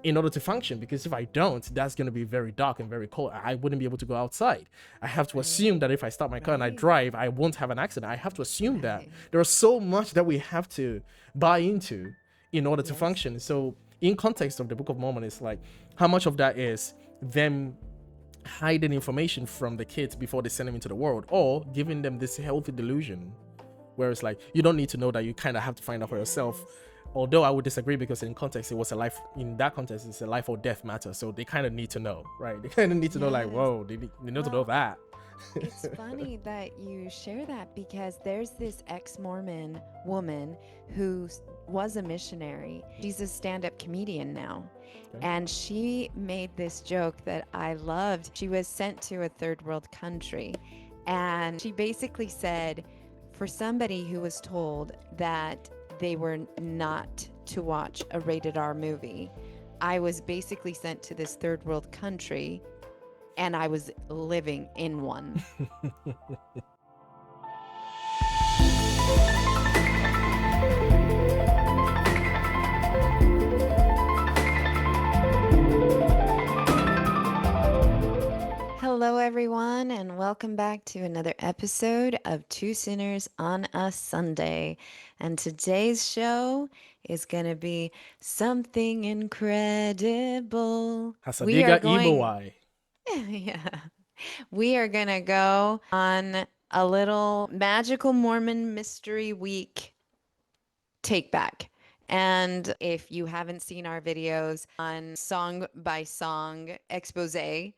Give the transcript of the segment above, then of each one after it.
in order to function, because if I don't, that's going to be very dark and very cold. I wouldn't be able to go outside. I have to assume Right. that if I start my car and I Right. drive, I won't have an accident. I have to assume that. Right. There is so much that we have to buy into in order to Yes. function. So in context of the Book of Mormon, it's like how much of that is them hiding information from the kids before they send them into the world, or giving them this healthy delusion where it's like you don't need to know, that you kind of have to find out for yourself. Yes. Although I would disagree, because in context it was a life, in that context it's a life or death matter, so they kind of need to know, right? They kind of need to know, like, Yes. whoa, they need to know Well, that. it's funny that you share that because there's this ex Mormon woman who was a missionary. She's a stand up comedian now. Okay. And she made this joke that I loved. She was sent to a third world country. And she basically said, for somebody who was told that they were not to watch a rated R movie, I was basically sent to this third world country and I was living in one. Hello, everyone, and welcome back to another episode of Two Sinners on a Sunday. And today's show is going to be something incredible. We are Hasadiga going, Ibowai. yeah, we are going to go on a little magical Mormon mystery week take back. And if you haven't seen our videos on song by song expose,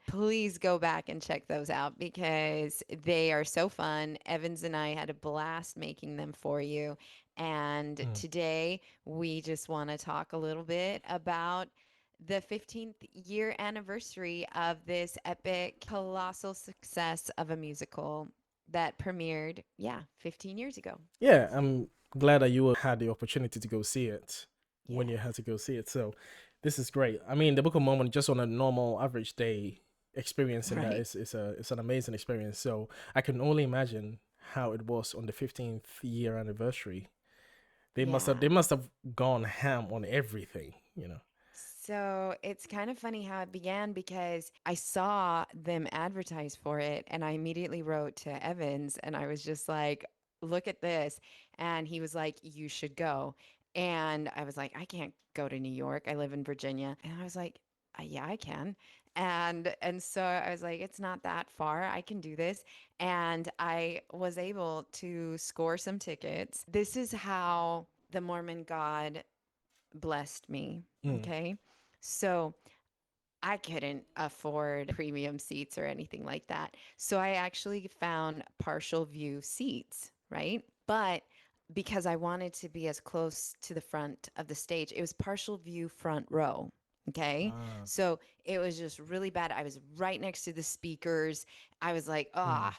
please go back and check those out because they are so fun. Evans and I had a blast making them for you. And Mm. today we just want to talk a little bit about the 15th year anniversary of this epic, colossal success of a musical that premiered, 15 years ago. Yeah, I'm glad that you had the opportunity to go see it when you had Yes. to go see it. So this is great. I mean, the Book of Mormon, just on a normal average day, experiencing that Right. is it's an amazing experience. So I can only imagine how it was on the 15th year anniversary. They Yeah. must have gone ham on everything, you know. So it's kind of funny how it began because I saw them advertise for it and I immediately wrote to Evans and I was just like, look at this. And he was like, you should go. And I was like, I can't go to New York. I live in Virginia. And I was like, yeah, I can. And so I was like, it's not that far. I can do this. And I was able to score some tickets. This is how the Mormon God blessed me. Mm. Okay. So I couldn't afford premium seats or anything like that. So I actually found partial view seats, right? But because I wanted to be as close to the front of the stage, it was partial view front row. Okay. Ah. So it was just really bad. I was right next to the speakers. I was like, Mm.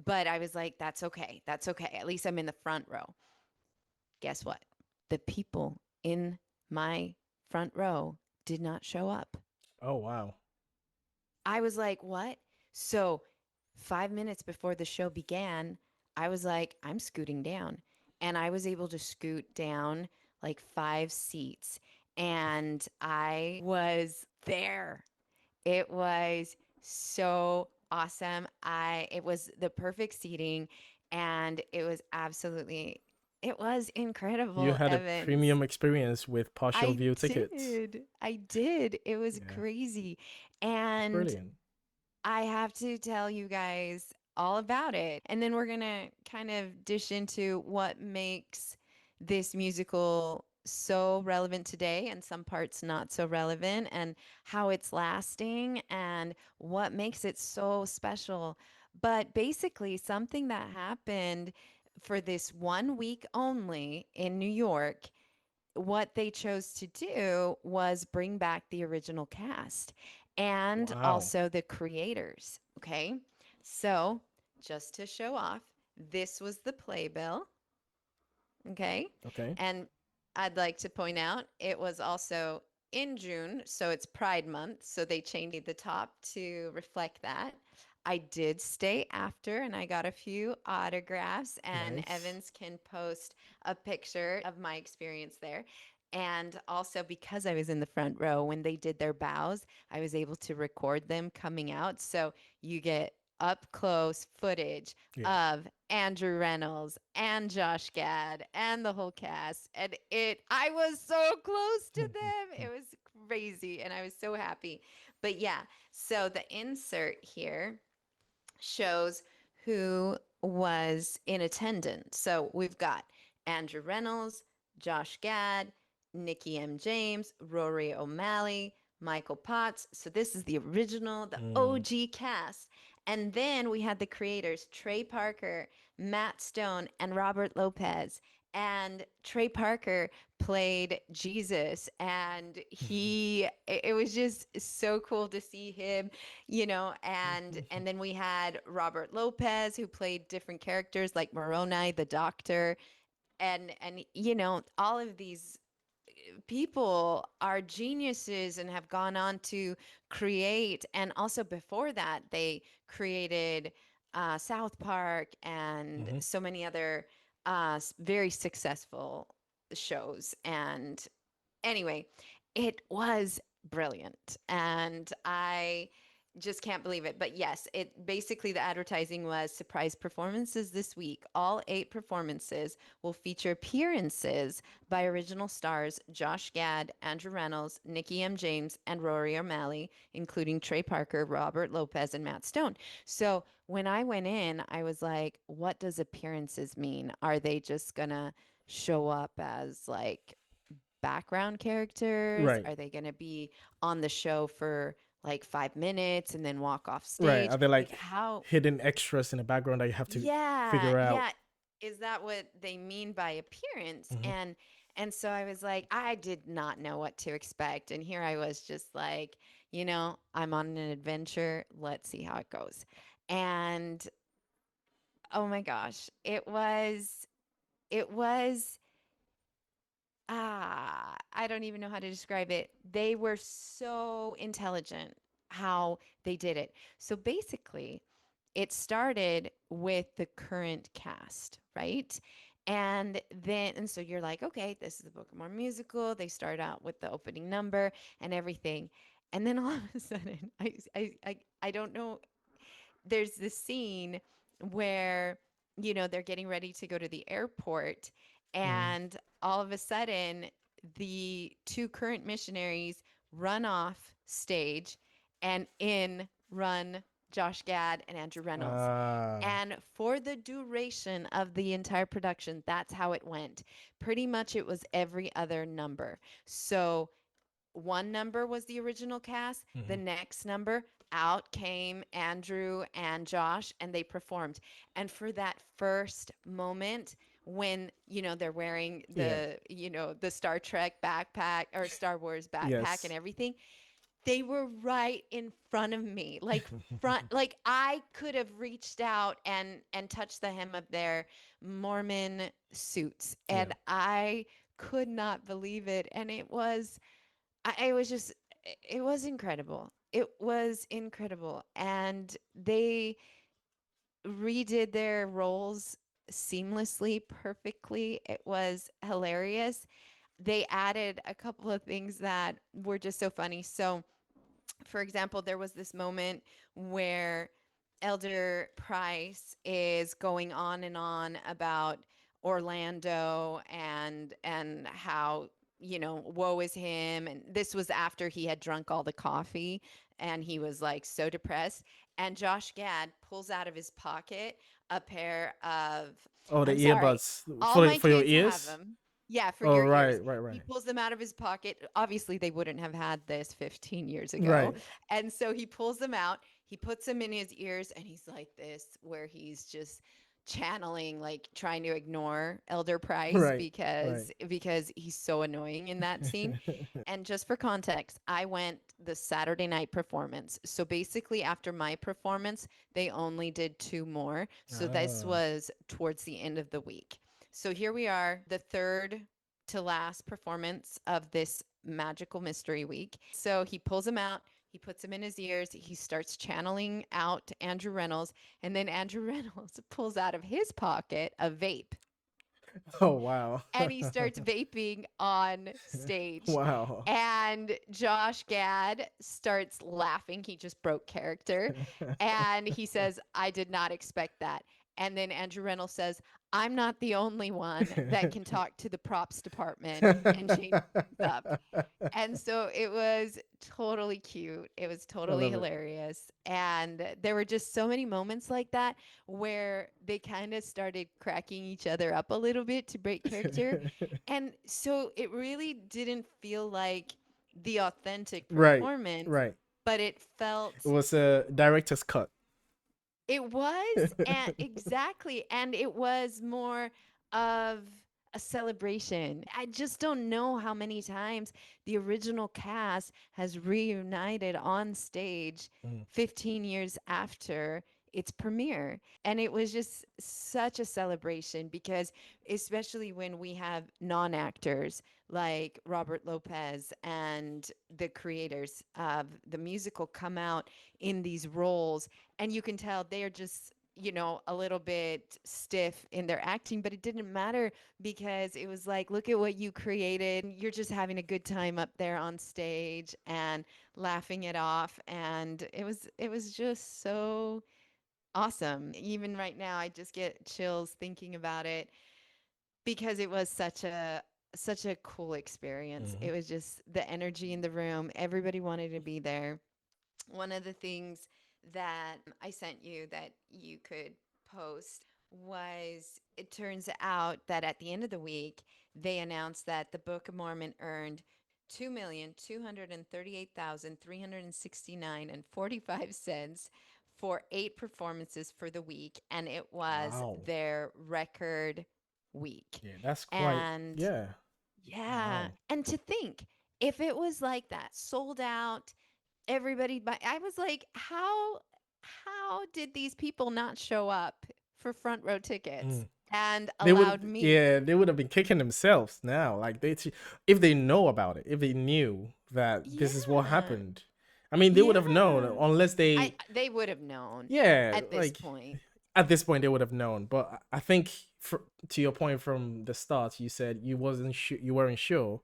but I was like, that's okay. That's okay. At least I'm in the front row. Guess what? The people in my front row did not show up. Oh wow. I was like, what? So 5 minutes before the show began, I was like, I'm scooting down. And I was able to scoot down like 5 seats. And I was there. It was so awesome. It was the perfect seating and it was absolutely it was You incredible, had a Evans. premium experience with partial I view tickets. did. I did. It was Yeah. crazy. It's And brilliant. I have to tell you guys all about it. And then we're going to kind of dish into what makes this musical so relevant today and some parts not so relevant and how it's lasting and what makes it so special. But basically, something that happened for this 1 week only in New York, what they chose to do was bring back the original cast and Wow. also the creators. Okay. So, just to show off, this was the playbill. Okay. Okay. And I'd like to point out it was also in June, so it's Pride Month. So they changed the top to reflect that. I did stay after and I got a few autographs, and Nice. Evans can post a picture of my experience there. And also because I was in the front row when they did their bows, I was able to record them coming out. So you get up close footage Yeah. of Andrew Reynolds and Josh Gad and the whole cast. And I was so close to them. It was crazy. And I was so happy. But yeah, so the insert here shows who was in attendance. So we've got Andrew Reynolds, Josh Gad, Nikki M. James, Rory O'Malley, Michael Potts. So this is the original, the Mm. OG cast. And then we had the creators, Trey Parker, Matt Stone, and Robert Lopez. And Trey Parker played Jesus, and it was just so cool to see him, and then we had Robert Lopez, who played different characters like Moroni the doctor, and all of these people are geniuses and have gone on to create. And also before that, they created South Park and Mhm. so many other very successful shows. And anyway, it was brilliant. And I just can't believe it. But yes, it basically, the advertising was surprise performances this week. All 8 performances will feature appearances by original stars Josh Gad, Andrew Reynolds, Nikki M. James, and Rory O'Malley, including Trey Parker, Robert Lopez, and Matt Stone. So when I went in, I was like, what does appearances mean? Are they just gonna show up as like background characters? Right. Are they going to be on the show for like 5 minutes and then walk off Right. stage? Are there like Like, how? hidden extras in the background that you have to Yeah, figure out? yeah. Is that what they mean by appearance? Hmm. And so I was like, I did not know what to expect. And here I was just like, I'm on an adventure. Let's see how it goes. And oh my gosh, it was I don't even know how to describe it. They were so intelligent how they did it. So basically, it started with the current cast, right? And so you're like, okay, this is the Book of Mormon musical. They start out with the opening number and everything. And then all of a sudden, I don't know, there's this scene where they're getting ready to go to the airport, Mm. and all of a sudden the 2 current missionaries run off stage, and in run Josh Gad and Andrew Reynolds. Ah. And for the duration of the entire production, that's how it went. Pretty much it was every other number. So one number was the original cast. The Hmm. next number, out came Andrew and Josh, and they performed. And for that first moment, when they're wearing Yeah. the Star Trek backpack or Star Wars backpack and Yes. everything, they were right in front of me, like I could have reached out and touched the hem of their Mormon suits, Yeah. and I could not believe it. And it was just, it was incredible. It was incredible. And they redid their roles seamlessly, perfectly. It was hilarious. They added a couple of things that were just so funny. So, for example, there was this moment where Elder Price is going on and on about Orlando and how, woe is him. And this was after he had drunk all the coffee and he was like so depressed. And Josh Gad pulls out of his pocket a pair of, Oh, the I'm sorry, earbuds all my for your kids have ears. them. Yeah, for Oh, your ears. right, right, He right, pulls them out of his pocket. Obviously, they wouldn't have had this 15 years ago. right, And so he pulls them out, he puts them in his ears, and he's like this, where he's just channeling, like trying to ignore Elder Price right, right. because he's so annoying in that scene. And just for context, I went the Saturday night performance. So basically, after my performance, they only did 2 more. So this Ah. was towards the end of the week. So here we are, the third to last performance of this magical mystery week. So he pulls him out, he puts him in his ears, he starts channeling out to Andrew Reynolds, and then Andrew Reynolds pulls out of his pocket a vape. Oh wow. And he starts vaping on stage. Wow. And Josh Gad starts laughing. He just broke character. And he says, I did not expect that. And then Andrew Reynolds says, I'm not the only one that can talk to the props department and change things up. And so it was totally cute. It was I totally love it. hilarious. And there were just so many moments like that where they kind of started cracking each other up a little bit to break character. And so it really didn't feel like the authentic Right, performance, right. but it It felt was a director's cut. it was, and exactly, and it was more of a celebration. I just don't know how many times the original cast has reunited on stage Mm. 15 years after its premiere. And it was just such a celebration because, especially when we have non actors like Robert Lopez and the creators of the musical come out in these roles, and you can tell they're just a little bit stiff in their acting, but it didn't matter because it was like, look at what you created. You're just having a good time up there on stage and laughing it off, and it was just so awesome. Even right now I just get chills thinking about it because it was such a cool experience. Mhm. It was just the energy in the room. Everybody wanted to be there. One of the things that I sent you that you could post was, it turns out that at the end of the week, they announced that the Book of Mormon earned 2,238,369 and 45 cents for 8 performances for the week, and it was Wow. their record week. Yeah, that's quite. And Yeah. yeah, Wow. and to think, if it was like that, sold out, everybody, but I was like, how did these people not show up for front row tickets Mm. and They would have, allowed me? yeah, they would have been kicking themselves now. Like if they know about it, if they knew that this is what Yeah. happened. I mean, they would have known Yeah. unless I they, they would have known yeah, at this like point. at this point they would have known. But I think, to your point from the start, you said you weren't sure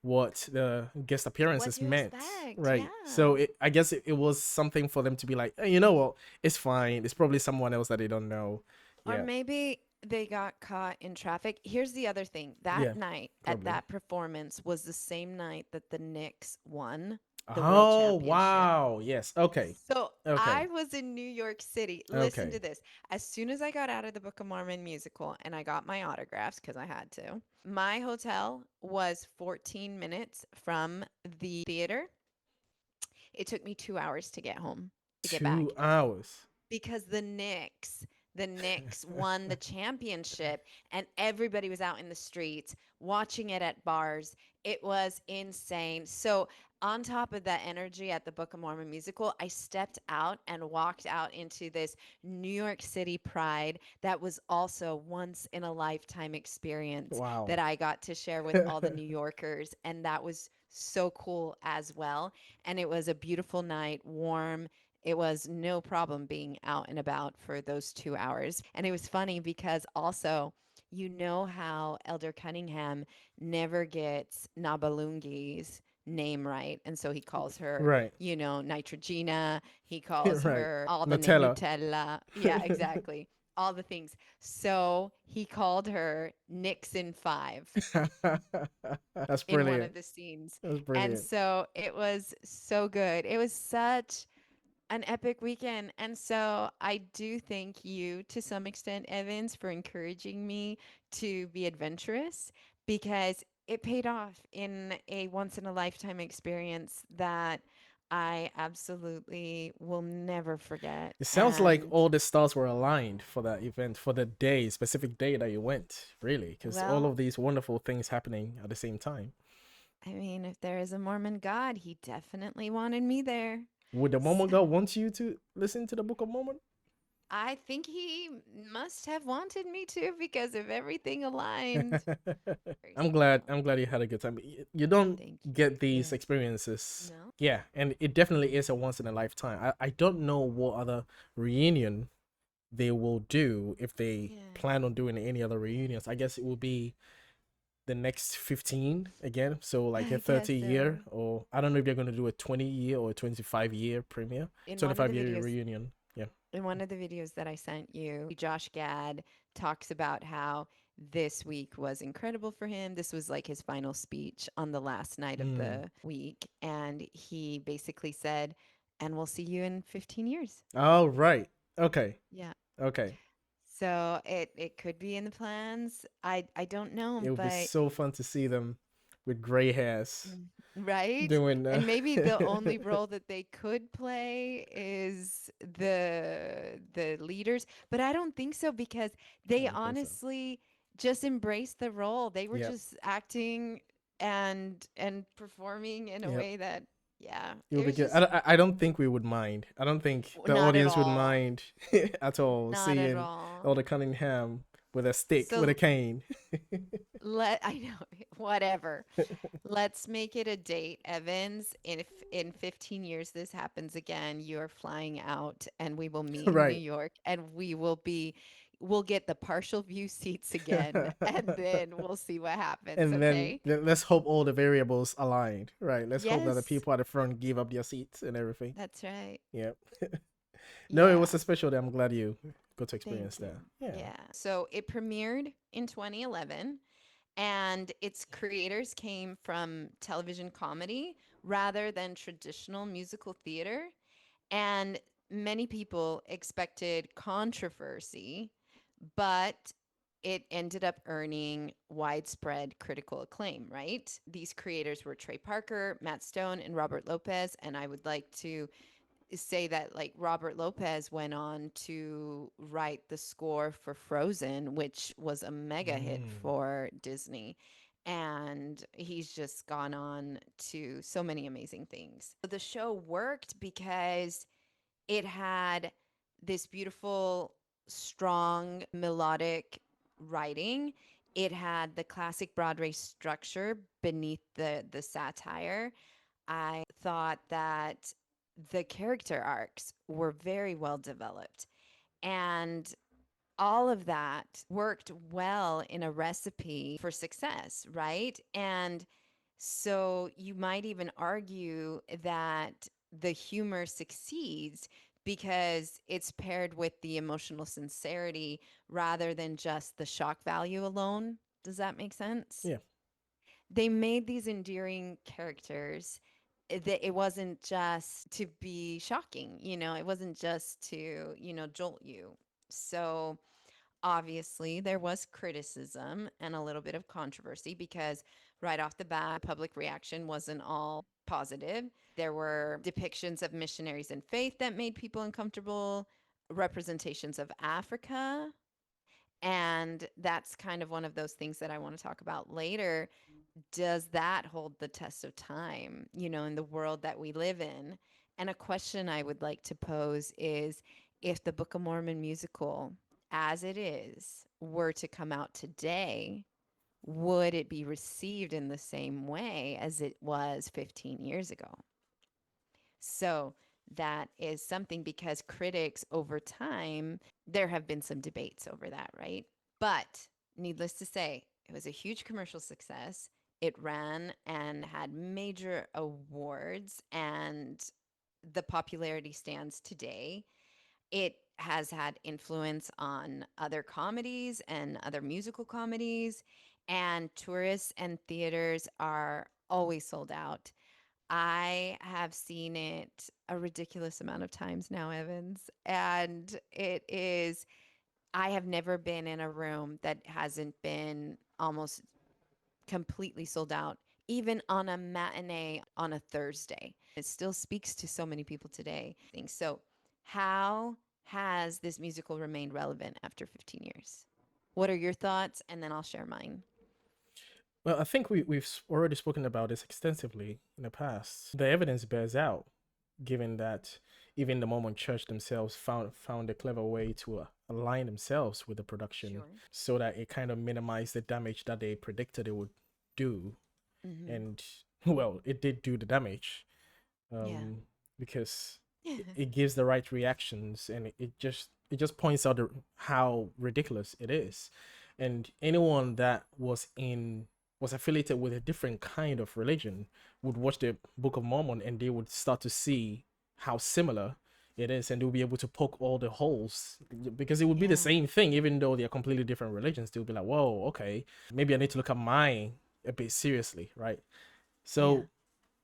what the guest What appearances to meant, expect? right? So Yeah. I guess it was something for them to be like, hey, you know what, it's fine. It's probably someone else that they don't know. Or Yeah, maybe they got caught in traffic. Here's the other thing. That yeah, night at probably. that performance was the same night that the Knicks won the world Oh championship. wow, yes. Okay, So okay, I was in New York City. Listen okay. to this. As soon as I got out of the Book of Mormon musical and I got my autographs because I had to, my hotel was 14 minutes from the theater. It took me 2 hours to get home, to get back, 2 hours. because the Knicks won the championship and everybody was out in the streets watching it at bars. It was insane. So on top of that energy at the Book of Mormon musical, I stepped out and walked out into this New York City pride that was also once in a lifetime experience Wow. that I got to share with all the New Yorkers, and that was so cool as well. And it was a beautiful night, warm. It was no problem being out and about for those 2 hours. And it was funny because also, how Elder Cunningham never gets Nabalungi's name right. And so he calls her, Right. Nitrogena. He calls Right. her all the name Nutella. Nutella. Yeah, exactly. All the things. So he called her Nixon 5 That's in one brilliant. of the scenes. That's And brilliant. so it was so good. It was such an epic weekend. And so I do thank you to some extent, Evans, for encouraging me to be adventurous, because it paid off in a once in a lifetime experience that I absolutely will never forget. It sounds like And all the stars were aligned for that event, for the day, specific day that you went, really, because all well, of these wonderful things happening at the same time. I mean, if there is a Mormon God, he definitely wanted me there. Would the Mormon So God want you to listen to the Book of Mormon? I think he must have wanted me to because of everything aligned very I'm glad. special. I'm glad you had a good time. You don't Thank get these you. experiences. No? Yeah, and it definitely is a once in a lifetime. I don't know what other reunion they will do if they Yeah. plan on doing any other reunions. I guess it will be the next 15 again. So like a I guess 30-year, so. or I don't know if they're going to do a 20-year or a 25-year premiere, In one of the 25-year videos, reunion. Yeah. in one of the videos that I sent you, Josh Gad talks about how this week was incredible for him. This was like his final speech on the last night of Mm. the week. And he basically said, and we'll see you in 15 years. Oh, right. Okay. Yeah. Okay. So it could be in the plans. I don't know, It would be but so fun to see them with gray hairs right? doing And maybe the only role that they could play is the leaders, but I don't think so because I they don't think so. honestly just embraced the role. They were Yep. just acting and performing in a Yep. way that yeah, It would it be was good. just I don't think we would mind. I don't think the not at audience would all. mind at all Not at seeing all. Elder Cunningham with a stick, with a So cane. let I know whatever. Let's make it a date, Evans. If in 15 years this happens again, you're flying out and we will meet in New Right. York and we'll get the partial view seats again and then we'll see what happens, And then okay? let's hope all the variables aligned. Right. Let's hope that the Yes, people at the front give up their seats and everything. that's right. Yep. No, it was Yeah. a special day. I'm glad you got to experience Thank you. that. Yeah. Yeah. So it premiered in 2011 and its creators came from television comedy rather than traditional musical theater. And many people expected controversy, but it ended up earning widespread critical acclaim, right? These creators were Trey Parker, Matt Stone, and Robert Lopez. And I would like to say that like Robert Lopez went on to write the score for Frozen, which was a mega hit Mm. for Disney. And he's just gone on to so many amazing things. The show worked because it had this beautiful, strong, melodic writing. It had the classic Broadway structure beneath the satire. I thought that the character arcs were very well developed. And all of that worked well in a recipe for success, right? And so you might even argue that the humor succeeds because it's paired with the emotional sincerity rather than just the shock value alone. Does that make sense? Yeah. They made these endearing characters that it wasn't just to be shocking, it wasn't just to, jolt you. So obviously there was criticism and a little bit of controversy because right off the bat, public reaction wasn't all positive. There were depictions of missionaries in faith that made people uncomfortable, representations of Africa. And that's kind of one of those things that I want to talk about later. Does that hold the test of time, in the world that we live in? And a question I would like to pose is if the Book of Mormon musical, as it is, were to come out today, would it be received in the same way as it was 15 years ago? So that is something because critics over time, there have been some debates over that, right? But needless to say, it was a huge commercial success. It ran and had major awards, and the popularity stands today. It has had influence on other comedies and other musical comedies, and tourists and theaters are always sold out. I have seen it a ridiculous amount of times now, Evans, and I have never been in a room that hasn't been almost completely sold out, even on a matinee on a Thursday. It still speaks to so many people today. So, how has this musical remained relevant after 15 years? What are your thoughts? And then I'll share mine. Well, I think we've already spoken about this extensively in the past. The evidence bears out, given that even the Mormon Church themselves found a clever way to align themselves with the production, Sure. so that it kind of minimized the damage that they predicted it would do. Mm-hmm. And well, it did do the damage, Yeah. because it gives the right reactions, and it just it just points out how ridiculous it is. And anyone that was affiliated with a different kind of religion would watch the Book of Mormon, and they would start to see how similar it is, and they'll be able to poke all the holes, because it would be the Yeah. same thing even though they're completely different religions. They'll be like, whoa, okay, maybe I need to look at mine a bit seriously, right? Yeah. So,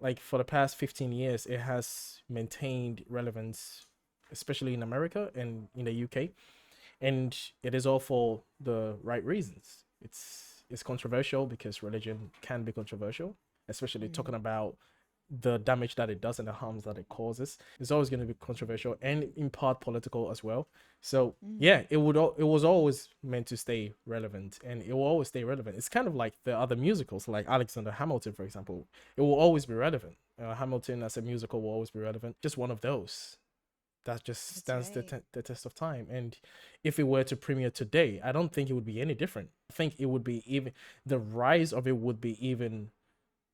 like, for the past 15 years, it has maintained relevance, especially in America and in the UK, and it is all for the right reasons. It's controversial because religion can be controversial, especially talking Mm-hmm. about the damage that it does and the harms that it causes. It's always going to be controversial and in part political as well. So yeah, Mm. it was always meant to stay relevant, and it will always stay relevant. It's kind of like the other musicals, like Alexander Hamilton, for example. It will always be relevant. Hamilton as a musical will always be relevant. Just one of those that just That's stands right. the test of time. And if it were to premiere today, I don't think it would be any different. I think it would be even, the rise of it would be even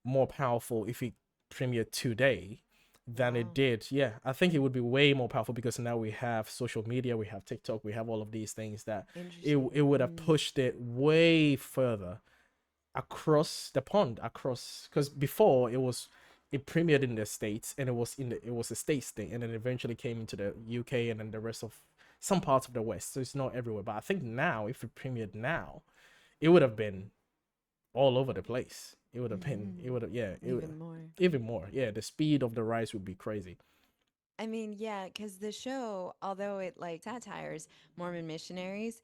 more powerful if it premiered today than it Wow. did. Yeah, I think it would be way more powerful because now we have social media, we have TikTok, we have all of these things that Interesting. it would have Mm. pushed it way further across the pond, across, because before it premiered in the States, and it was a States thing, and then eventually came into the UK and then the rest of some parts of the West. So it's not everywhere. But I think now, if it premiered now, it would have been all over the place. It would have, yeah, Even more. even more. Yeah, the speed of the rise would be crazy. I mean, yeah, because the show, although it like satires Mormon missionaries,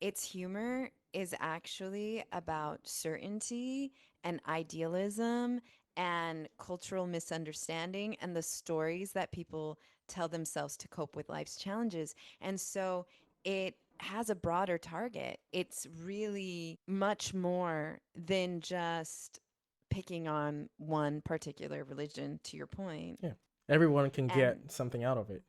its humor is actually about certainty and idealism and cultural misunderstanding and the stories that people tell themselves to cope with life's challenges. And so it has a broader target. It's really much more than just picking on one particular religion, to your point. Yeah, everyone can get And something out of it.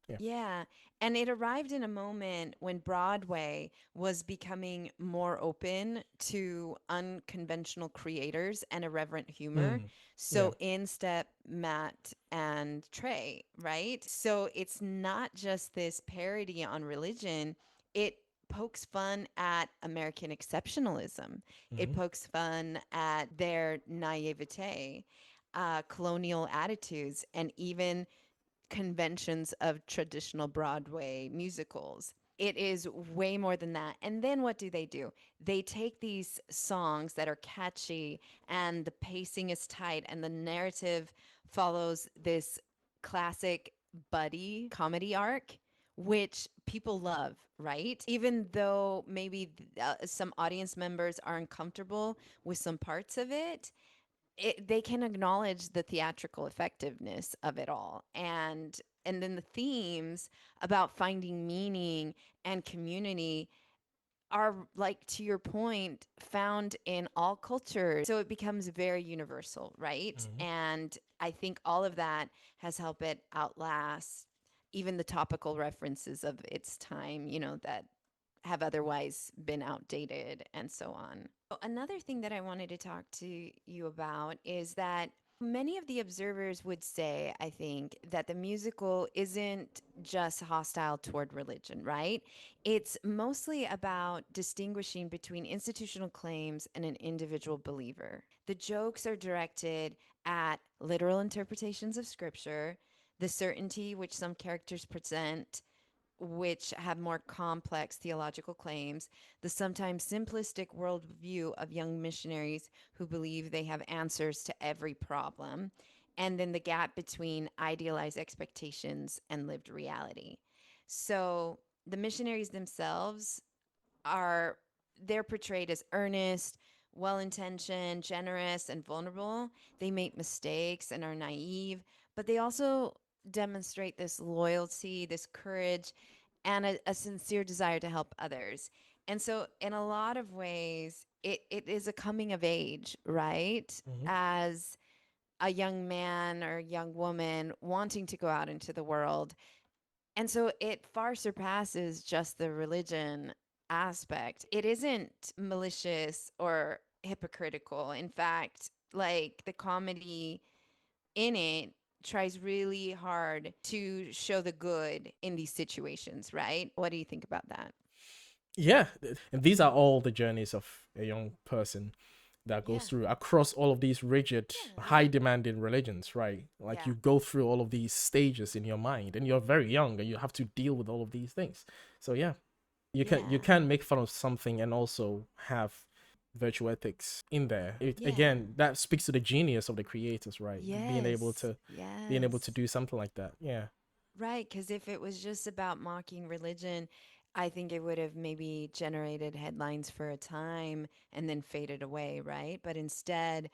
Yeah. yeah. And it arrived in a moment when Broadway was becoming more open to unconventional creators and irreverent humor. Mm. Yeah. So in step Matt and Trey, right? So it's not just this parody on religion, it pokes fun at American exceptionalism, it Mm-hmm. pokes fun at their naivete. Colonial attitudes, and even conventions of traditional Broadway musicals. It is way more than that. And then what do? They take these songs that are catchy and the pacing is tight and the narrative follows this classic buddy comedy arc, which people love, right? Even though maybe some audience members are uncomfortable with some parts of it, they can acknowledge the theatrical effectiveness of it all, and then the themes about finding meaning and community are, like, to your point, found in all cultures, so it becomes very universal, right? Mm-hmm. And I think all of that has helped it outlast even the topical references of its time, that have otherwise been outdated and so on. Another thing that I wanted to talk to you about is that many of the observers would say, I think, that the musical isn't just hostile toward religion, right? It's mostly about distinguishing between institutional claims and an individual believer. The jokes are directed at literal interpretations of scripture, the certainty which some characters present, which have more complex theological claims, the sometimes simplistic worldview of young missionaries who believe they have answers to every problem, and then the gap between idealized expectations and lived reality. So the missionaries themselves are they're portrayed as earnest, well-intentioned, generous, and vulnerable. They make mistakes and are naive, but they also demonstrate this loyalty, this courage, and a sincere desire to help others. And so, in a lot of ways, it is a coming of age, right? Mm-hmm. As a young man or young woman wanting to go out into the world, and so it far surpasses just the religion aspect. It isn't malicious or hypocritical. In fact, like, the comedy in it tries really hard to show the good in these situations, right? What do you think about that? Yeah, and these are all the journeys of a young person that goes Yeah. through across all of these rigid, Yeah. high demanding religions, right? Like Yeah. you go through all of these stages in your mind, and you're very young, and you have to deal with all of these things. So yeah, you Yeah. can make fun of something and also have virtue ethics in there. Yeah. Again, that speaks to the genius of the creators, right? Yes. Being able to Yes. do something like that. Yeah. Right, because if it was just about mocking religion, I think it would have maybe generated headlines for a time and then faded away, right? But instead,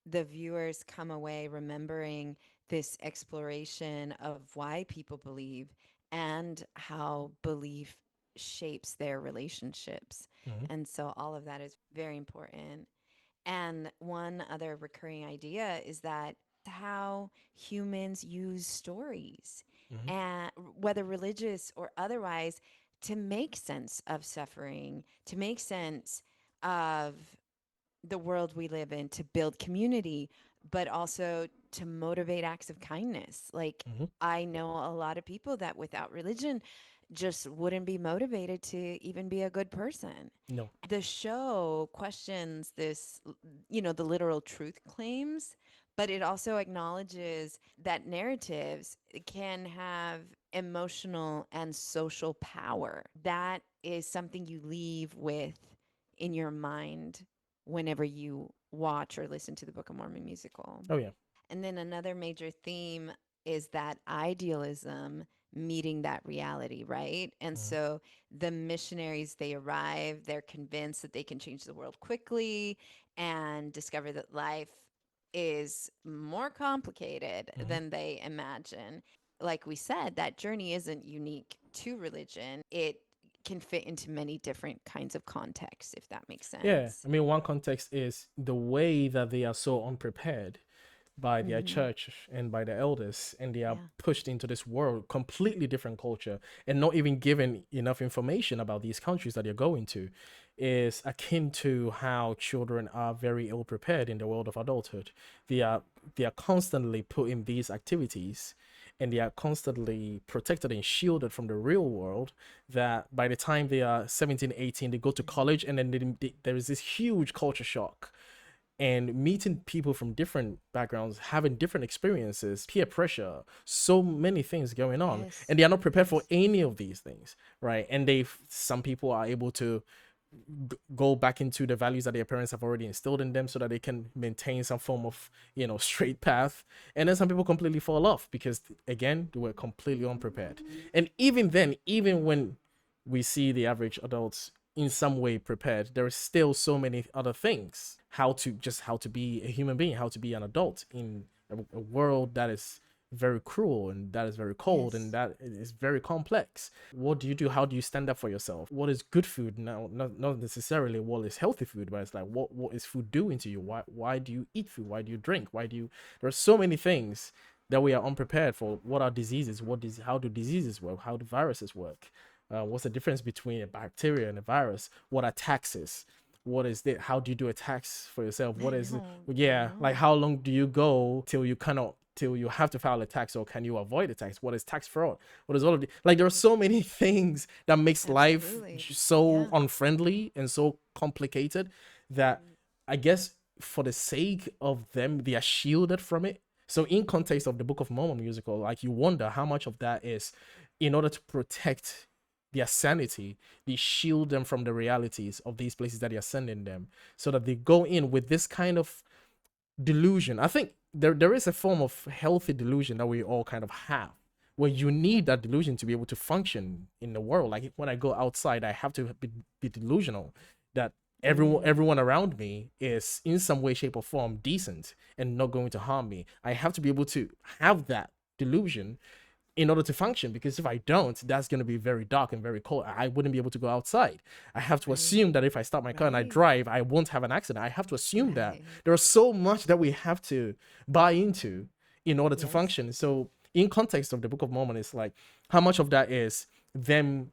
the viewers come away remembering this exploration of why people believe and how belief shapes their relationships. Hmm. And so all of that is very important. And one other recurring idea is that how humans use stories, Hmm. and whether religious or otherwise, to make sense of suffering, to make sense of the world we live in, to build community, but also to motivate acts of kindness. Like, Hmm. I know a lot of people that without religion just wouldn't be motivated to even be a good person. No. The show questions this, the literal truth claims, but it also acknowledges that narratives can have emotional and social power. That is something you leave with in your mind whenever you watch or listen to the Book of Mormon musical. Oh yeah. And then another major theme is that idealism meeting that reality, right? And Hmm. so the missionaries, they arrive, they're convinced that they can change the world quickly and discover that life is more complicated Hmm. than they imagine. Like we said, that journey isn't unique to religion. It can fit into many different kinds of contexts, if that makes Yeah, sense. I mean, one context is the way that they are so unprepared by their Mm-hmm. church and by the elders, and they are Yeah. pushed into this world, completely different culture, and not even given enough information about these countries that they're going to, is akin to how children are very ill prepared in the world of adulthood. They are they are constantly put in these activities, and they are constantly protected and shielded from the real world, that by the time they are 17, 18, they go to Mm-hmm. college, and then there is this huge culture shock, and meeting people from different backgrounds, having different experiences, peer pressure, so many things going on, Yes. and they are not prepared for Yes. any of these things, right? And some people are able to go back into the values that their parents have already instilled in them, so that they can maintain some form of straight path. And then some people completely fall off because, again, they were completely unprepared. And even then, even when we see the average adults in some way prepared, there are still so many other things, how to be a human being, how to be an adult in a world that is very cruel, and that is very cold, and Yes. that is very complex. What do you do? How do you stand up for yourself? What is good food? Now, not necessarily what is healthy food, but it's like, what is food doing to you? Why do you eat food? Why do you drink? Why do you There are so many things that we are unprepared for. What are diseases? How do diseases work? How do viruses work? What's the difference between a bacteria and a virus? What are taxes? What is it? How do you do a tax for yourself? I What is it? know. I Yeah, like know. how long do you go till you have to file a tax, or can you avoid a tax? What is tax fraud? What is all of the like? There are so many things that makes life Absolutely. so Yeah. unfriendly and so complicated that I guess for the sake of them, they are shielded from it. So in context of the Book of Mormon musical, like, you wonder how much of that is in order to protect their sanity. They shield them from the realities of these places that they are sending them, so that they go in with this kind of delusion. I think there is a form of healthy delusion that we all kind of have, where you need that delusion to be able to function in the world. Like, when I go outside, I have to be delusional that Mm. everyone around me is in some way, shape, or form decent and not going to harm me. I have to be able to have that delusion in order to function, because if I don't, that's going to be very dark and very cold. I wouldn't be able to go outside. I have to assume Right. that if I start my car and I Right. drive, I won't have an accident. I have to assume that. Right. There's so much that we have to buy into in order to Yes. function. So in context of the Book of Mormon, it's like, how much of that is them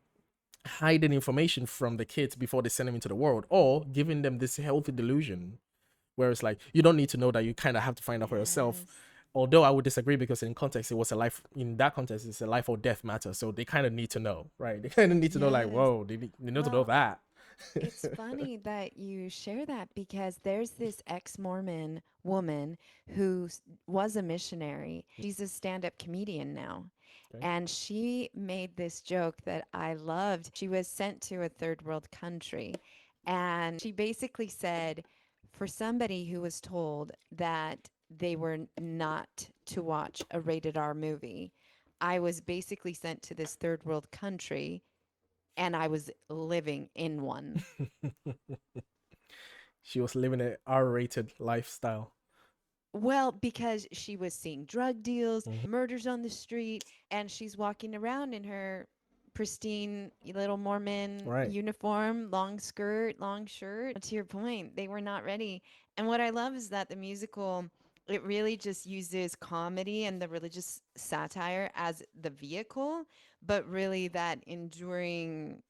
hiding information from the kids before they send them into the world, or giving them this healthy delusion where it's like, you don't need to know that, you kind of have to find out for yourself. Yes. Although I would disagree because in context, it was a life, in that context, it's a life or death matter. So they kind of need to know, right? They kind of need to know, like, Yes. whoa, they need to know Well, that. it's funny that you share that because there's this ex-Mormon woman who was a missionary. She's a stand-up comedian now. Okay. And she made this joke that I loved. She was sent to a third world country. And she basically said, for somebody who was told that they were not to watch a rated R movie, I was basically sent to this third world country and I was living in one. She was living a R-rated lifestyle. Well, because she was seeing drug deals, Mhm. murders on the street, and she's walking around in her pristine little Mormon Right. uniform, long skirt, long shirt. To your point, they were not ready. And what I love is that the musical, it really just uses comedy and the religious satire as the vehicle, but really that enduring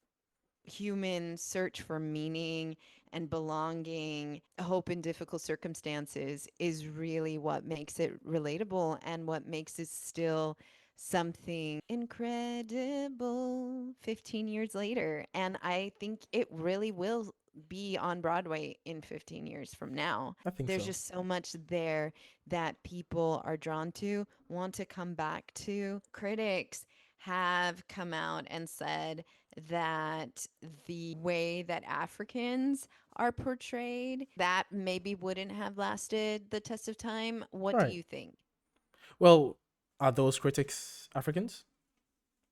human search for meaning and belonging, hope in difficult circumstances is really what makes it relatable and what makes it still something incredible 15 years later. And I think it really will be on Broadway in 15 years from now. I think There's so. just so much there that people are drawn to, want to come back to. Critics have come out and said that the way that Africans are portrayed, that maybe wouldn't have lasted the test of time. What do Right. you think? Well, are those critics Africans?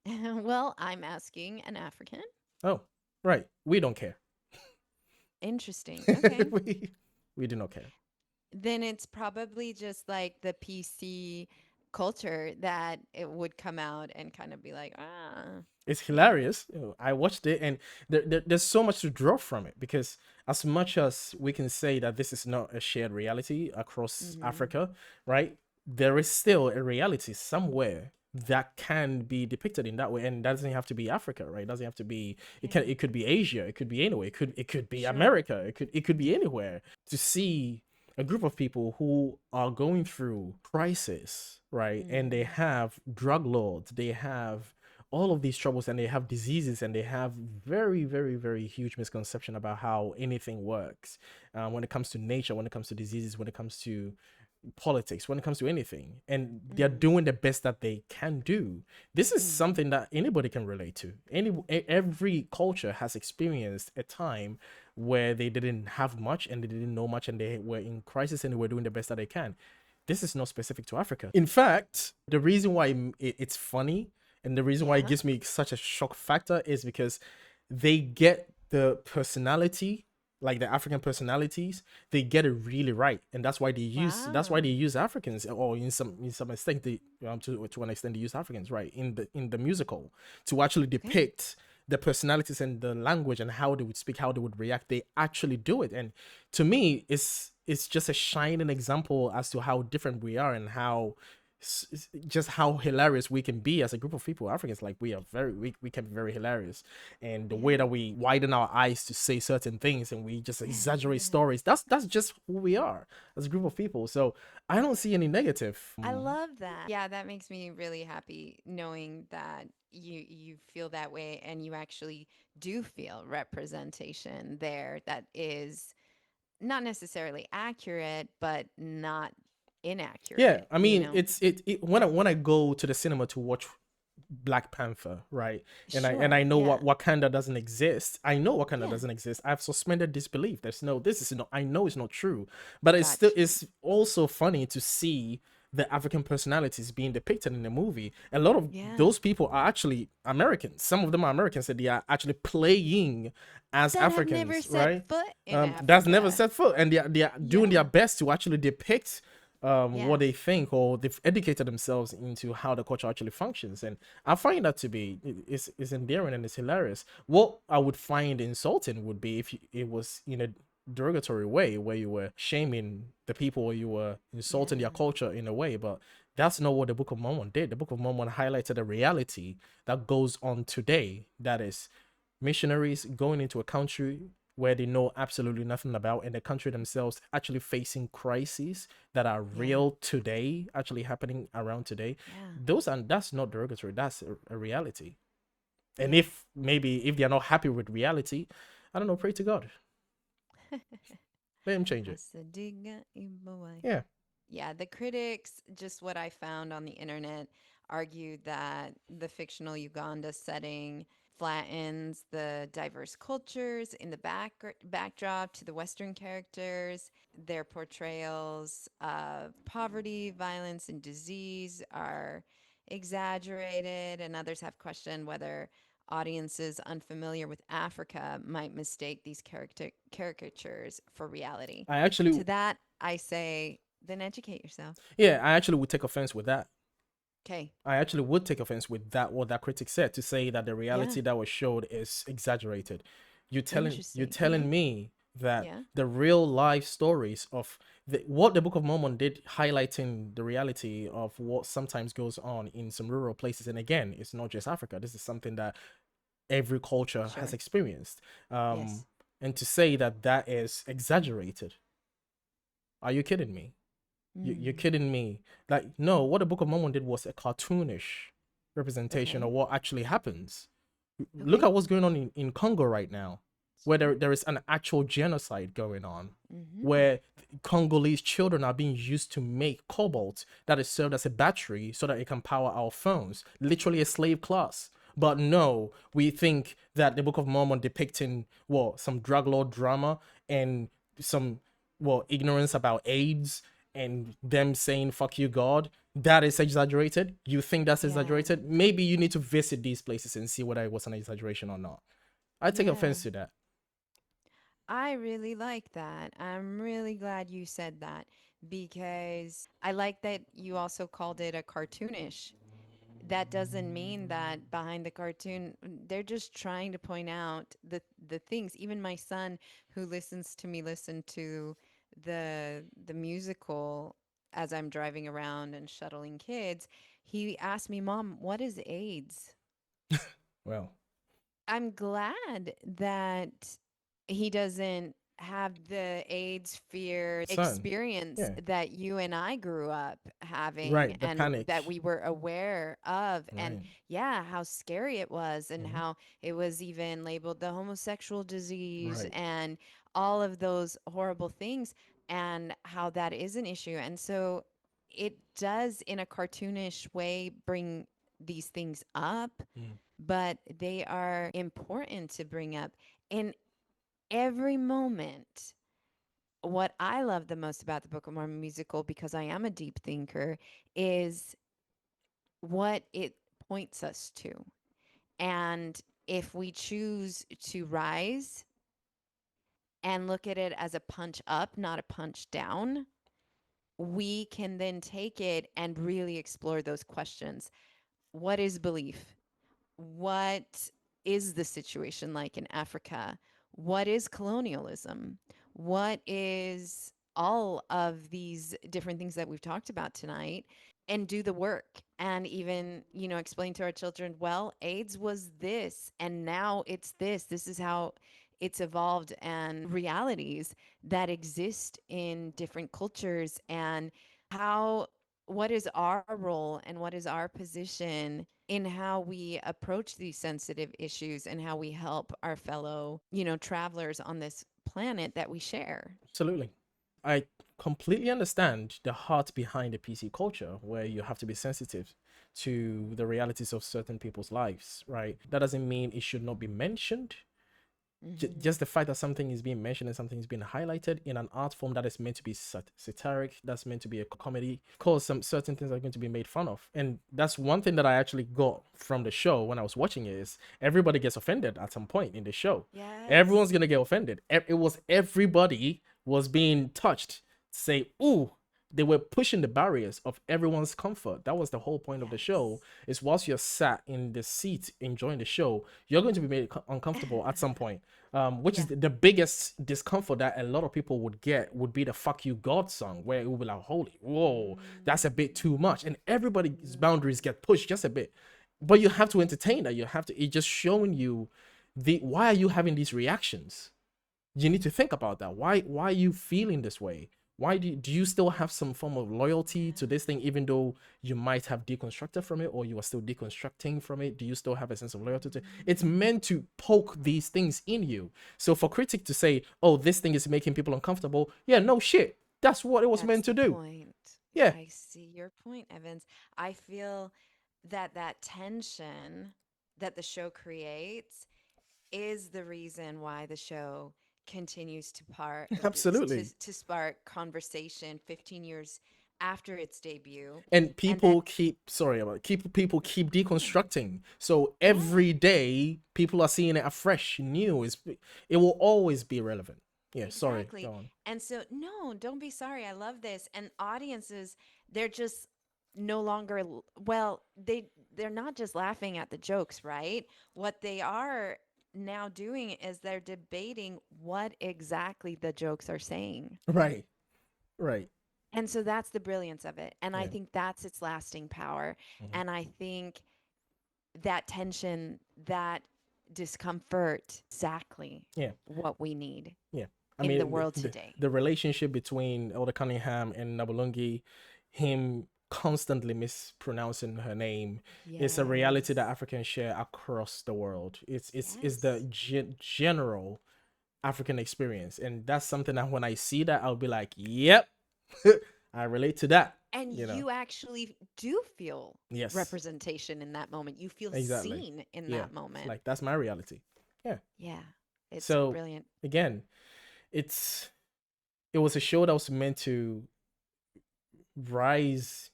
Well, I'm asking an African. Oh, right. We don't care. Interesting. Okay. we we do not care. Then it's probably just like the PC culture that it would come out and kind of be like, ah, It's yeah. hilarious. I watched it, and there's so much to draw from it because as much as we can say that this is not a shared reality across Mm-hmm. Africa, right? There is still a reality somewhere that can be depicted in that way, and that doesn't have to be Africa, right? It doesn't have to be. Okay. It could be Asia. It could be anywhere. It could be Sure. America. It could be anywhere. To see a group of people who are going through crisis, right? And they Mm-hmm. have drug lords. They have all of these troubles, and they have diseases, and they have very, very, very huge misconception about how anything works, when it comes to nature, when it comes to diseases, when it comes to politics, when it comes to anything, and they're Mm-hmm. doing the best that they can do. This is Mm-hmm. something that anybody can relate to. Every culture has experienced a time where they didn't have much and they didn't know much and they were in crisis and they were doing the best that they can. This is not specific to Africa. In fact, the reason why it's funny and the reason why it Yeah. gives me such a shock factor is because they get the personality, like the African personalities, they get it really right, and that's why they Wow. use Africans, or in some extent, they to an extent they use Africans, right, in the musical to actually Okay. depict the personalities and the language and how they would speak, how they would react. They actually do it, and to me, it's just a shining example as to how different we are and how just how hilarious we can be as a group of people. Africans, like, we can be very hilarious, and the way Yeah. that we widen our eyes to say certain things and we just exaggerate stories, that's just who we are as a group of people. So I don't see any negative. I love that. Yeah, that makes me really happy knowing that you feel that way and you actually do feel representation there that is not necessarily accurate, but not Yeah, inaccurate, I you mean, know? when I go to the cinema to watch Black Panther, right? And I Sure. know Yeah. what Wakanda doesn't exist. I know Wakanda Yeah. doesn't exist. I've suspended disbelief. There's no, this is not, I know it's not true. But Got you. it's also funny to see the African personalities being depicted in the movie. A lot of Yeah. those people are actually Americans. Some of them are Americans, and they are actually playing as That have never Africans, set right? foot in That's never Africa. set foot, and they are doing their Yeah. best to actually depict what Yeah. they think, or they've educated themselves into how the culture actually functions. And I find that to be, is endearing and it's hilarious. What I would find insulting would be if it was in a derogatory way, where you were shaming the people or you were insulting their Yeah. culture in a way. But that's not what the Book of Mormon did. The Book of Mormon highlighted a reality that goes on today, that is missionaries going into a country where they know absolutely nothing about, and the country themselves actually facing crises that are Yeah. real today, actually happening around today. Yeah. That's not derogatory. That's a reality. And Yeah. if maybe if they're not happy with reality, I don't know, pray to God. Let him change it. Asadiga Iboy. Yeah. Yeah, the critics, just what I found on the internet, argued that the fictional Uganda setting flattens the diverse cultures in the backdrop to the Western characters. Their portrayals of poverty, violence, and disease are exaggerated, and others have questioned whether audiences unfamiliar with Africa might mistake these caricatures for reality. I actually To that, I say, then educate yourself. yeah, I actually would take offense with that. Okay. I actually would take offense with that what that critic said, to say that the Yeah. reality that was showed is exaggerated. You're Interesting. Okay. telling me that Yeah. the real life stories of what the Book of Mormon did, highlighting the reality of what sometimes goes on in some rural places. And again, it's not just Africa. This is something that every culture has Sure. experienced. Yes. And to say that that is exaggerated, are you kidding me? You're Mm. kidding me. Like, no, what the Book of Mormon did was a cartoonish representation of Okay. what actually happens. Look Okay. at what's going on in Congo right now, It's where true. there is an actual genocide going on, Mm-hmm. where Congolese children are being used to make cobalt that is served as a battery so that it can power our phones. Literally a slave class. But no, we think that the Book of Mormon depicting some drug lord drama and some ignorance about AIDS and them saying fuck you God, that is exaggerated. You think that's Yeah. exaggerated? Maybe you need to visit these places and see whether it was an exaggeration or not. I take Yeah. offense to that. I really like that. I'm really glad you said that because I like that you also called it a cartoonish. That doesn't mean that behind the cartoon they're just trying to point out the things. Even my son who listens to me listen to the musical as I'm driving around and shuttling kids, he asked me, "Mom, what is AIDS?" Well, I'm glad that he doesn't have the AIDS fear son, experience yeah, that you and I grew up having right. The and panic, that we were aware of. And right? yeah, how scary it was, and Hmm. how it was even labeled the homosexual disease Right. and all of those horrible things, and how that is an issue. And so it does, in a cartoonish way, bring these things up, Mm. but they are important to bring up in every moment. What I love the most about the Book of Mormon musical, because I am a deep thinker, is what it points us to. And if we choose to rise and look at it as a punch up, not a punch down, we can then take it and really explore those questions. What is belief? What is the situation like in Africa? What is colonialism? What is all of these different things that we've talked about tonight? And do the work, and even, explain to our children, well, AIDS was this and now it's this. This is how it's evolved, and realities that exist in different cultures, and how what is our role and what is our position in how we approach these sensitive issues and how we help our fellow, travelers on this planet that we share. Absolutely. I completely understand the heart behind the PC culture, where you have to be sensitive to the realities of certain people's lives, right? That doesn't mean it should not be mentioned. Mm-hmm. Just the fact that something is being mentioned and something is being highlighted in an art form that is meant to be satiric, that's meant to be a comedy, of course, some certain things are going to be made fun of. And that's one thing that I actually got from the show when I was watching it, is everybody gets offended at some point in the show. Yes. Everyone's going to get offended. It was everybody was being touched. Say, ooh, they were pushing the barriers of everyone's comfort. That was the whole point of the show, is whilst you're sat in the seat enjoying the show, you're going to be made uncomfortable at some point. Which is Yeah. the biggest discomfort that a lot of people would get, would be the "fuck you God" song, where it would be like, holy, whoa, that's a bit too much, and everybody's boundaries get pushed just a bit. But you have to entertain that. You have to. It's just showing you the why are you having these reactions. You need to think about that. Why are you feeling this way? Why do you still have some form of loyalty to this thing, even though you might have deconstructed from it, or you are still deconstructing from it? Do you still have a sense of loyalty to it? It's meant to poke these things in you. So for critic to say, oh, this thing is making people uncomfortable, yeah, no shit. That's what it was That's meant to the do. point. Yeah. I see your point, Evans. I feel that that tension that the show creates is the reason why the show continues to Absolutely. to spark conversation 15 years after its debut. And And that, people keep, sorry about it, people keep yeah, deconstructing. So yeah, every day people are seeing it afresh, new. It will always be relevant. Yeah, sorry, go exactly. on. And so, no, don't be sorry. I love this. And audiences, they're just no longer, well, they're not just laughing at the jokes, right? What they are now doing is they're debating what exactly the jokes are saying. Right, right. And so that's the brilliance of it. And I Yeah. think that's its lasting power. Mhm. And I think that tension, that discomfort, exactly Yeah, what we need yeah. I in the mean, world today. the relationship between Elder Cunningham and Nabulungi, him constantly mispronouncing her name, is a reality that Yes. Africans share across the world. It's the Yes. general African experience, and that's something that when I see that, I'll be like, "Yep, I relate to that." And You know? you actually do feel Yes, representation in that moment. You feel exactly. seen in Yeah, that moment. like that's my reality. Yeah. Yeah. It's So brilliant. again, it's it was a show that was meant to rise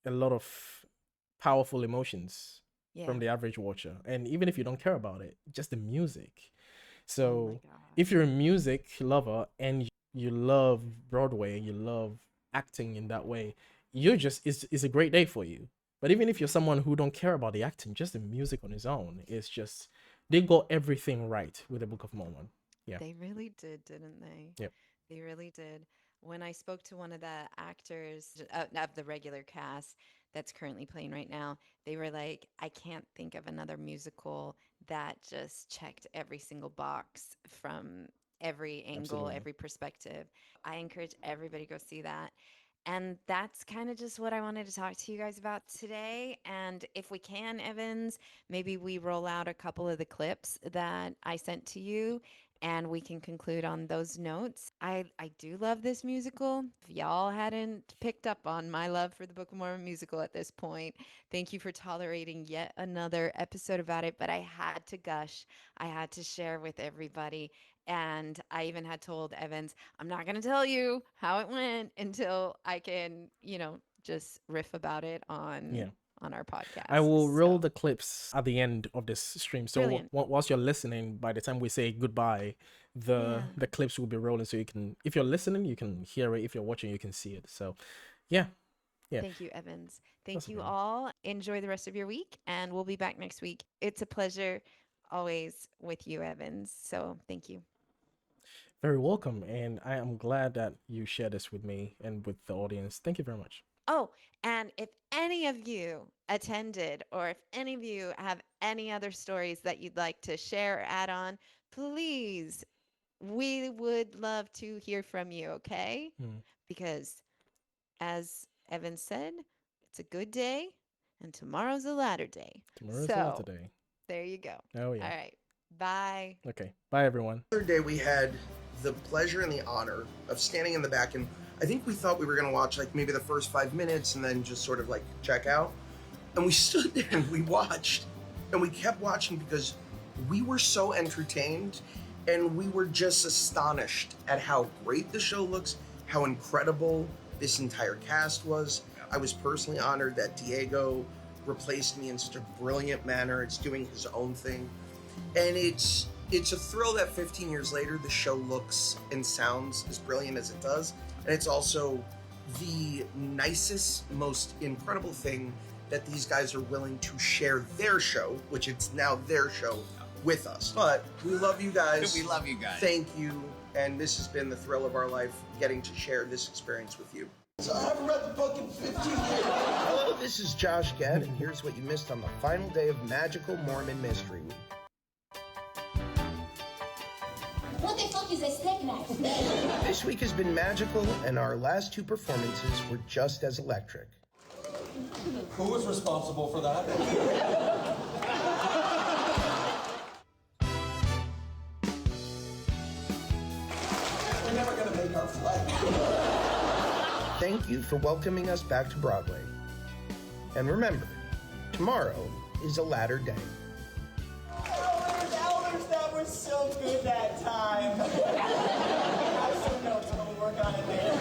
a lot of powerful emotions Yeah. from the average watcher, and even if you don't care about it, just the music. Oh my So God. if you're a music lover and you love Broadway and you love acting in that way, you're just it's a great day for you. But even if you're someone who don't care about the acting, just the music on its own is just they got everything right with the Book of Mormon. Yeah. They really did, didn't they? Yep. They really did. When I spoke to one of the actors of the regular cast that's currently playing right now, they were like, I can't think of another musical that just checked every single box from every angle, Absolutely. every perspective. I encourage everybody to go see that. And that's kind of just what I wanted to talk to you guys about today. And if we can, Evans, maybe we roll out a couple of the clips that I sent to you and we can conclude on those notes. I do love this musical. If y'all hadn't picked up on my love for the Book of Mormon musical at this point, thank you for tolerating yet another episode about it. But I had to gush, I had to share with everybody. And I even had told Evans, I'm not going to tell you how it went until I can, just riff about it Yeah. on our I podcast. will roll So the clips at the end of this stream. So brilliant. whilst you're listening, by the time we say goodbye, Yeah. the clips will be rolling. So you can, if you're listening, you can hear it. If you're watching, you can see it. So, yeah, yeah, Thank you, Evans. Thank that's you okay. all. Enjoy the rest of your week, and we'll be back next week. It's a pleasure always with you, Evans. So thank you. Very welcome, and I am glad that you share this with me and with the audience. Thank you very much. Oh, and if any of you attended, or if any of you have any other stories that you'd like to share or add on, please, we would love to hear from you, okay? Hmm. Because as Evan said, it's a good day and tomorrow's a latter day. Tomorrow's a lot So today. there you go. Oh All yeah. right. Bye. Okay. Bye everyone. The other day we had the pleasure and the honor of standing in the back, and I think we thought we were going to watch like maybe the first 5 minutes and then just sort of like check out. And we stood there and we watched, and we kept watching because we were so entertained and we were just astonished at how great the show looks, how incredible this entire cast was. I was personally honored that Diego replaced me in such a brilliant manner. It's doing his own thing. And it's a thrill that 15 years later the show looks and sounds as brilliant as it does. And it's also the nicest, most incredible thing that these guys are willing to share their show, which it's now their show, with us. But we love you guys. We love you guys. Thank you. And this has been the thrill of our life, getting to share this experience with you. So I haven't read the book in 15 years. Hello, this is Josh Gad, and here's what you missed on the final day of Magical Mormon Mystery Week. What the fuck is a steak knife? This week has been magical, and our last two performances were just as electric. Who was responsible for that? We're never gonna make our flight. Thank you for welcoming us back to Broadway. And remember, tomorrow is a latter day. Elders, that was so good that time. I have some notes, and we'll work on it later.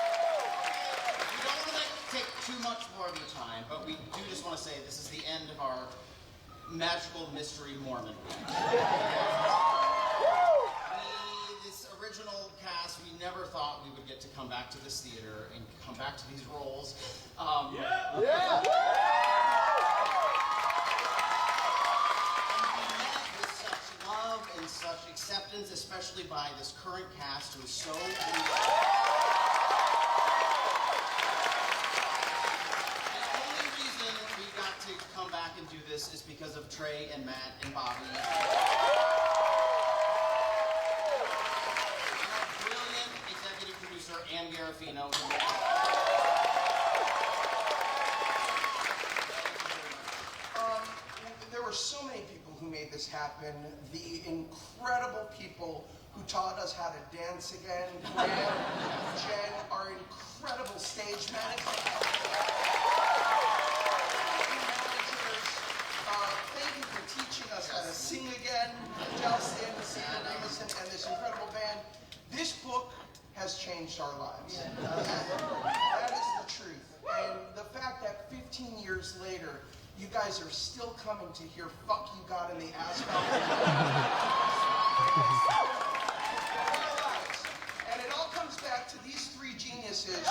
We don't want to take too much more of your time, but we do just want to say this is the end of our magical mystery Mormon week. This original cast, we never thought we would get to come back to this theater and come back to these roles. And we met with such love and such acceptance, especially by this current cast who is so to come back and do this is because of Trey and Matt and Bobby. And our brilliant executive producer, Ann Garofino. There were so many people who made this happen. The incredible people who taught us how to dance again. Graham, Jen, our incredible stage managers. Thank you for teaching us how to sing again. Chelsea and Sarah Ramison and this incredible band. This book has changed our lives. That is the truth. And the fact that 15 years later, you guys are still coming to hear "Fuck You God" in the asphalt. And it all comes back to these three geniuses.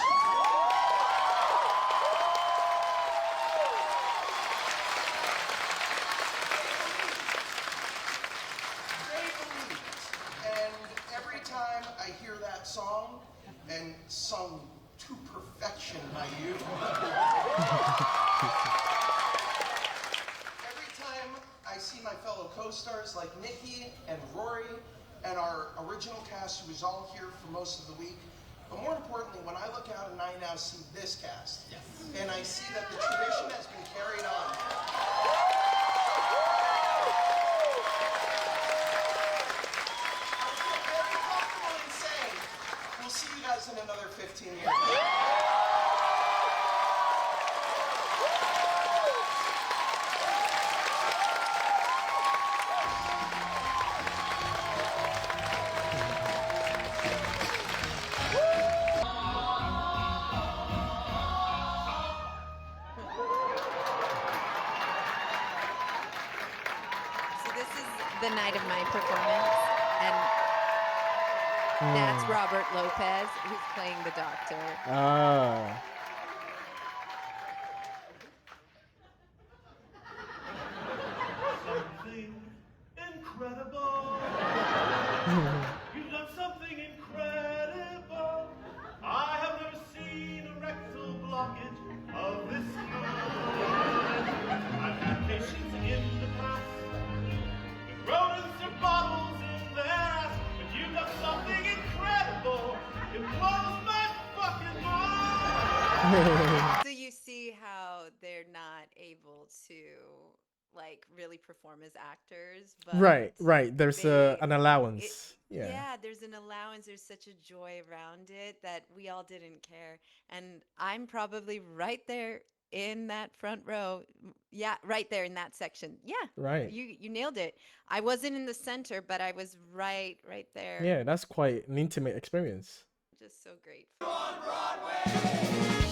I hear that song, and sung to perfection by you. Every time I see my fellow co-stars like Nikki and Rory and our original cast who was all here for most of the week, but more importantly, when I look out and I now see this cast, and I see that the tradition has been carried on. We'll see you guys in another 15 years. So this is the night of my performance, and that's Robert Lopez, who's playing the doctor. Ah. Something incredible. You've done something incredible. I have never seen a rectal blockage of this kind. I've had patients in the past with rodents or bottles in their ass, but you've done something incredible. It blows my fucking mind. So you see how they're not able to really perform as actors, but Right. There's an allowance. yeah, there's an allowance. There's such a joy around it that we all didn't care, and I'm probably right there in that front row. Yeah, right there in that section. Yeah, Right. You nailed it. I wasn't in the center, but I was right there. Yeah, that's quite an intimate experience. Just so grateful. On Broadway!